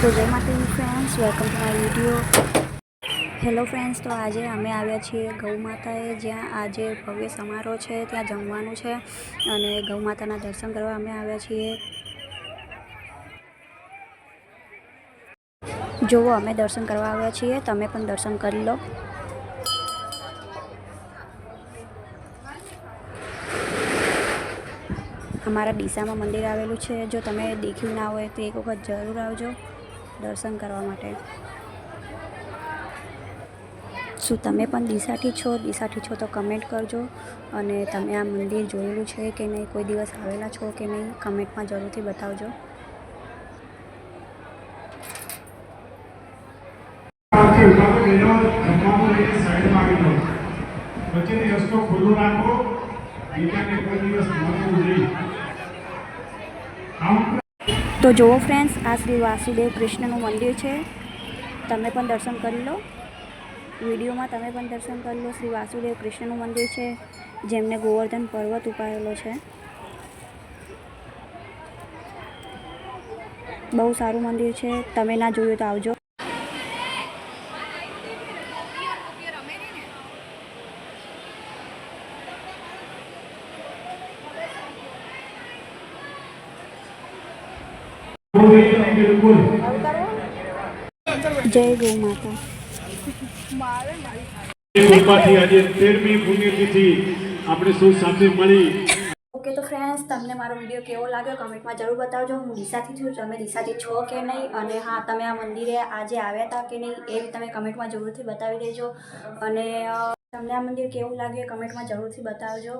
तो जय माताजी friends, welcome to my video. Hello friends, तो आज अमे आव्या छीए गौ माताए, ज्यां आज भव्य समारोह है, त्यां जमवानुं छे अने गौ माताना दर्शन करवा अमे आव्या छीए। जो अमे दर्शन करवा आव्या छीए, तमे पण दर्शन करी लो। अमारा डीसा में मंदिर आवेलू है, जो तमे देख्યું ना होय तो एक वखत जरूर आवजो दर्शन करवा माटे। શું તમે પણ ડીસાથી છો તો કમેન્ટ કરજો અને તમે આ મંદિર જોયેલું છે કે નહીં, કોઈ દિવસ આવેલા છો કે નહીં, કમેન્ટમાં જરૂરથી બતાવજો। તો જુઓ ફ્રેન્ડ્સ, આ શ્રી વાસુદેવ કૃષ્ણનું મંદિર છે, તમે પણ દર્શન કરી લો। વિડીયોમાં તમે પણ દર્શન કરી લો। શ્રી વાસુદેવ કૃષ્ણનું મંદિર છે, જેમને ગોવર્ધન પર્વત ઉપાડેલો છે। બહુ સારું મંદિર છે, તમે ના જોયું તો આવજો। જય ગૌ માતા। ओके, तो फ्रेंड्स, तमने मारो विडियो केवो लाग्यो कमेंट में जरूर बतावजो। हूँ डीसाथी छूं, तमे डीसाथी छो के नहीं, अने हाँ तमे आ मंदिरे आजे आव्या था के नहीं ए तमे कमेंट में जरूरथी बतावी देजो। अने तमने आ मंदिर केवुं लाग्युं कमेंट में जरूरथी बतावजो।